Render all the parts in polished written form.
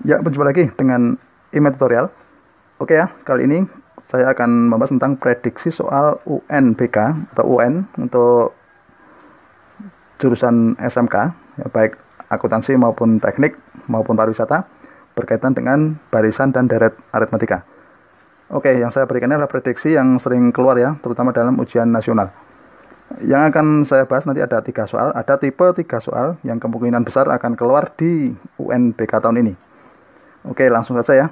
Ya, berjumpa lagi dengan IME Tutorial. Oke ya, kali ini saya akan membahas tentang prediksi soal UNBK atau UN untuk jurusan SMK, ya, baik akuntansi maupun teknik maupun pariwisata, berkaitan dengan barisan dan deret aritmatika. Oke, yang saya berikan adalah prediksi yang sering keluar ya, terutama dalam ujian nasional. Yang akan saya bahas nanti ada 3 soal, ada tipe 3 soal yang kemungkinan besar akan keluar di UNBK tahun ini. Oke, langsung saja ya.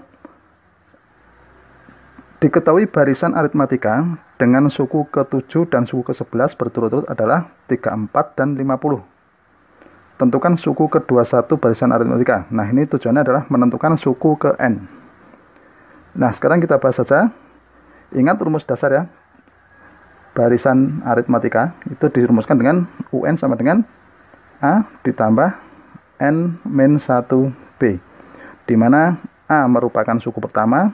Diketahui barisan aritmatika dengan suku ke-7 dan suku ke-11 berturut-turut adalah 34 dan 50. Tentukan suku ke-21 barisan aritmatika. Nah, ini tujuannya adalah menentukan suku ke N. Nah, sekarang kita bahas saja. Ingat rumus dasar ya. Barisan aritmatika itu dirumuskan dengan UN sama dengan A ditambah N min 1B. Di mana A merupakan suku pertama,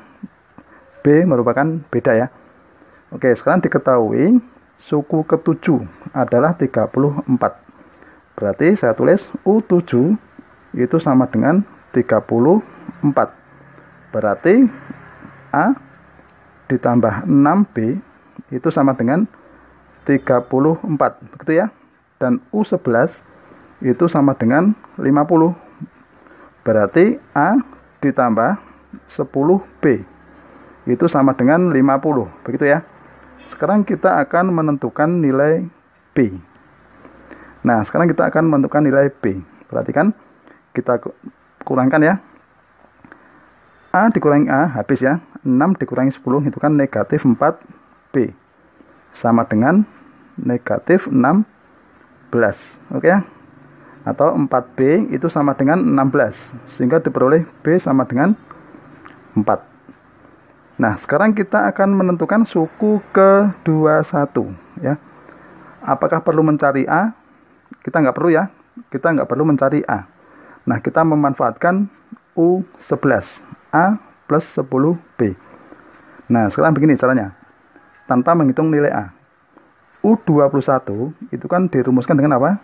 B merupakan beda ya. Oke, sekarang diketahui suku ke-7 adalah 34. Berarti saya tulis U7 itu sama dengan 34. Berarti A ditambah 6B itu sama dengan 34. Begitu ya. Dan U11 itu sama dengan 50. Berarti A ditambah 10B itu sama dengan 50. Begitu ya. Sekarang kita akan menentukan nilai B. Nah, sekarang kita akan menentukan nilai B. Perhatikan, kita kurangkan ya. A dikurangi A, habis ya. 6 dikurangi 10 itu kan negatif 4B. Sama dengan negatif 16. Oke ya. Atau 4B itu sama dengan 16. Sehingga diperoleh B sama dengan 4. Nah, sekarang kita akan menentukan suku ke-21 ya. Apakah perlu mencari A? Kita nggak perlu ya. Kita nggak perlu mencari A. Nah, kita memanfaatkan U11. A plus 10B. Nah, sekarang begini caranya. Tanpa menghitung nilai A. U21 itu kan dirumuskan dengan apa?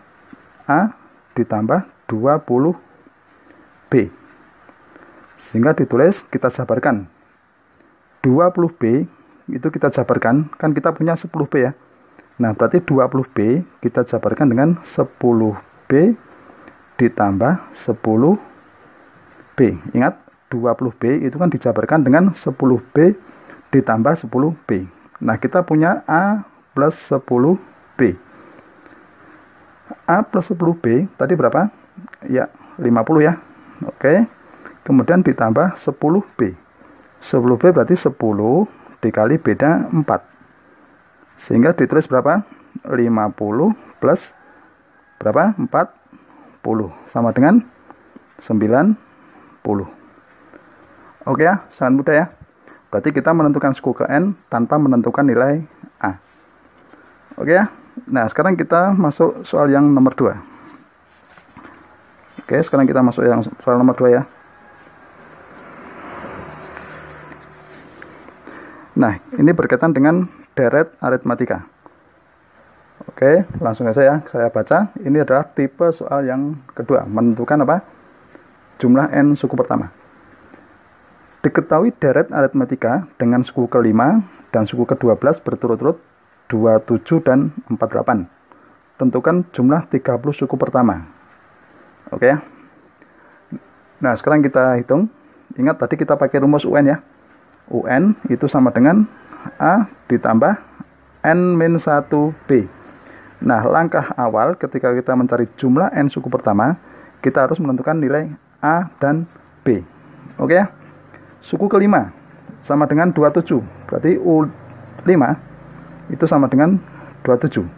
A ditambah 20B. Sehingga ditulis, kita jabarkan. 20B itu kita jabarkan, kan kita punya 10B ya. Nah, berarti 20B kita jabarkan dengan 10B ditambah 10B. Ingat, 20B itu kan dijabarkan dengan 10B ditambah 10B. Nah, kita punya A plus 10B. A plus 10B tadi berapa? Ya, 50 ya. Oke. Kemudian ditambah 10B. 10B berarti 10 dikali beda 4. Sehingga ditulis berapa? 50 plus berapa? 40. Sama dengan 90. Oke ya, sangat mudah ya. Berarti kita menentukan suku ke N tanpa menentukan nilai A. Oke ya. Nah, sekarang kita masuk soal yang nomor 2. Oke, sekarang kita masuk yang soal nomor 2 ya. Nah, ini berkaitan dengan deret aritmatika. Oke, langsung saja ya, saya baca. Ini adalah tipe soal yang kedua, menentukan apa? Jumlah N suku pertama. Diketahui deret aritmatika dengan suku ke-5 dan suku ke-12 berturut-turut 27 dan 48. Tentukan jumlah 30 suku pertama. Oke ya. Nah, sekarang kita hitung. Ingat tadi kita pakai rumus UN ya. UN itu sama dengan A ditambah N-1B. Nah, langkah awal ketika kita mencari jumlah N suku pertama, kita harus menentukan nilai A dan B. Oke ya. Suku ke-5 sama dengan 27. Berarti U5 itu sama dengan 27.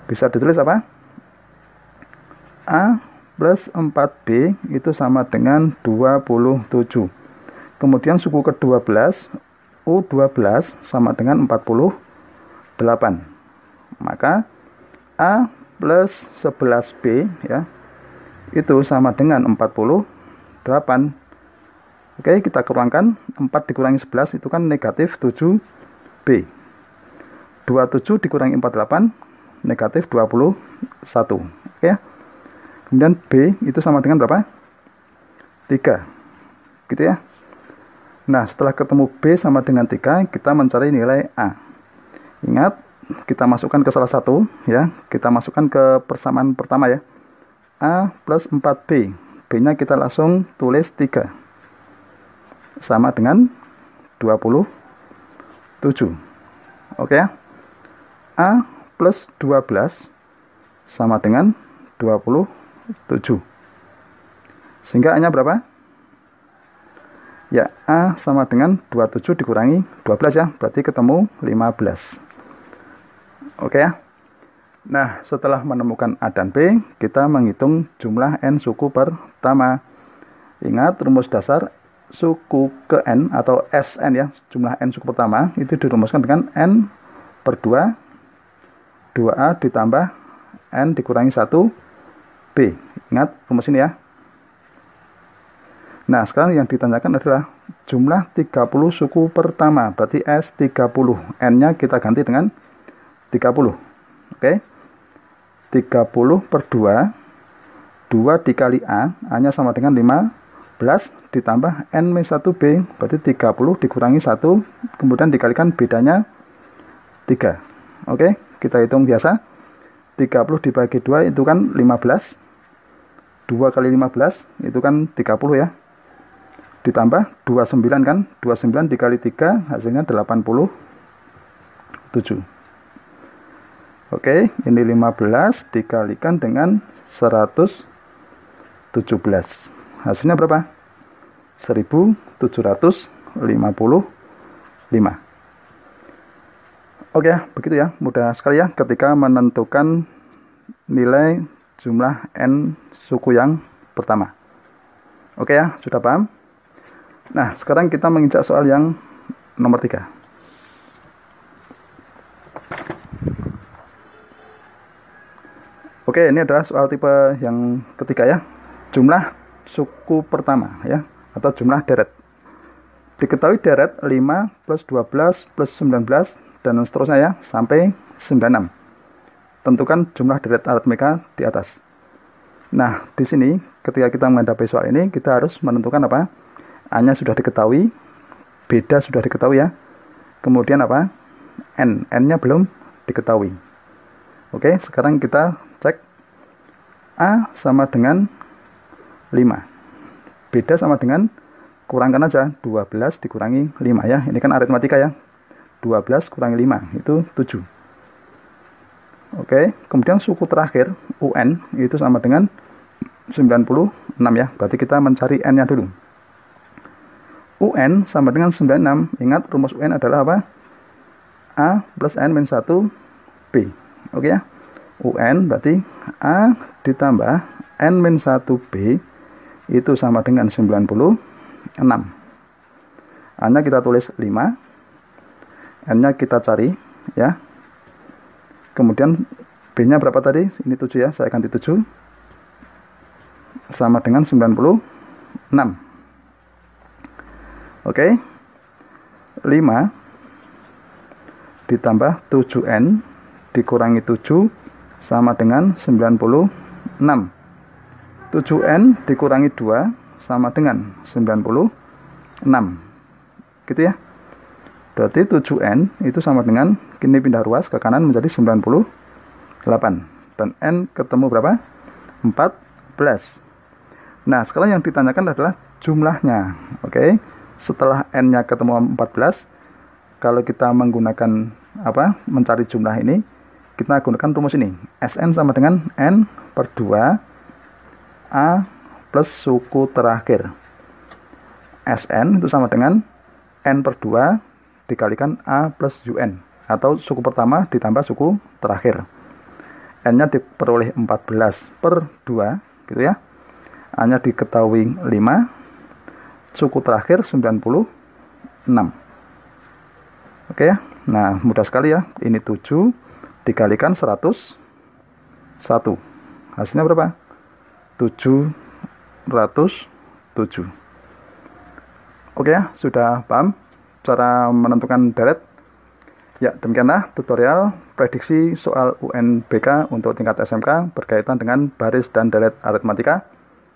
Bisa ditulis apa? A plus 4B itu sama dengan 27. Kemudian suku ke-12, U12 sama dengan 48. Maka A plus 11B ya, itu sama dengan 48. Oke, kita kurangkan. 4 dikurangi 11 itu kan negatif 7B. 27 dikurangi 48 negatif 21. Oke ya. Kemudian B itu sama dengan berapa? 3. gitu ya. Nah, setelah ketemu B sama dengan 3, kita mencari nilai A. Ingat, kita masukkan ke salah satu ya. Kita masukkan ke persamaan pertama ya. A plus 4B. B-nya kita langsung tulis 3. Sama dengan 27. Oke ya. A plus 12 sama dengan 27. Sehingga A-nya berapa? Ya, A sama dengan 27 dikurangi 12 ya. Berarti ketemu 15. Oke ya. Nah, setelah menemukan A dan B, kita menghitung jumlah N suku pertama. Ingat, rumus dasar suku ke N atau Sn ya, jumlah N suku pertama, itu dirumuskan dengan N per 2, 2A ditambah N dikurangi 1B. Ingat rumus ini ya. Nah, sekarang yang ditanyakan adalah jumlah 30 suku pertama. Berarti S30. N-nya kita ganti dengan 30. Oke. 30 per 2. 2 dikali A. A-nya sama dengan 15. Ditambah N-1B. Berarti 30 dikurangi 1. Kemudian dikalikan bedanya 3. Oke. Kita hitung biasa. 30 dibagi 2 itu kan 15. 2 kali 15 itu kan 30 ya. Ditambah 29 kan, 29 dikali 3 hasilnya 87. Oke, ini 15 dikalikan dengan 117. Hasilnya berapa? 1755. Oke, begitu ya, mudah sekali ya ketika menentukan nilai jumlah N suku yang pertama. Oke ya, sudah paham? Nah, sekarang kita menginjak soal yang nomor 3. Oke, ini adalah soal tipe yang ketiga ya. Jumlah suku pertama ya, atau jumlah deret. Diketahui deret 5 plus 12 plus 19 dan seterusnya ya, sampai 96. Tentukan jumlah deret aritmatika di atas. Nah, di sini ketika kita menghadapi soal ini, kita harus menentukan apa? A-nya sudah diketahui, beda sudah diketahui ya. Kemudian apa? N-nya belum diketahui. Oke, sekarang kita cek. A sama dengan 5. Beda sama dengan, kurangkan aja, 12 dikurangi 5 ya. Ini kan aritmatika ya. 12 kurangi 5, itu 7. Oke, kemudian suku terakhir, UN, itu sama dengan 96 ya. Berarti kita mencari N-nya dulu. UN sama dengan 96. Ingat rumus UN adalah apa? A plus N min 1B. Oke ya. UN berarti A ditambah N min 1B itu sama dengan 96. A-nya kita tulis 5. N-nya kita cari ya. Kemudian B-nya berapa tadi? Ini 7 ya, saya ganti 7. Sama dengan 96. Oke, 5 ditambah 7N dikurangi 7 sama dengan 96. 7N dikurangi 2 sama dengan 96. Gitu ya. Berarti 7N itu sama dengan, kini pindah ruas ke kanan menjadi 98. Dan N ketemu berapa? 14. Nah, sekarang yang ditanyakan adalah jumlahnya. Oke. Setelah N-nya ketemu 14, kalau kita menggunakan apa? Mencari jumlah ini, kita gunakan rumus ini. Sn sama dengan N per 2 A plus suku terakhir. Sn itu sama dengan N per 2 dikalikan A plus UN, atau suku pertama ditambah suku terakhir. N-nya diperoleh 14 per 2 gitu ya. A-nya diketahui 5, suku terakhir 96. Oke ya. Nah, mudah sekali ya. Ini 7 dikalikan 101. Hasilnya berapa? 707. Oke ya, sudah paham cara menentukan deret? Ya, demikianlah tutorial prediksi soal UNBK untuk tingkat SMK berkaitan dengan baris dan deret aritmatika.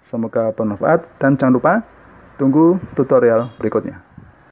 Semoga bermanfaat dan jangan lupa Tunggu tutorial berikutnya.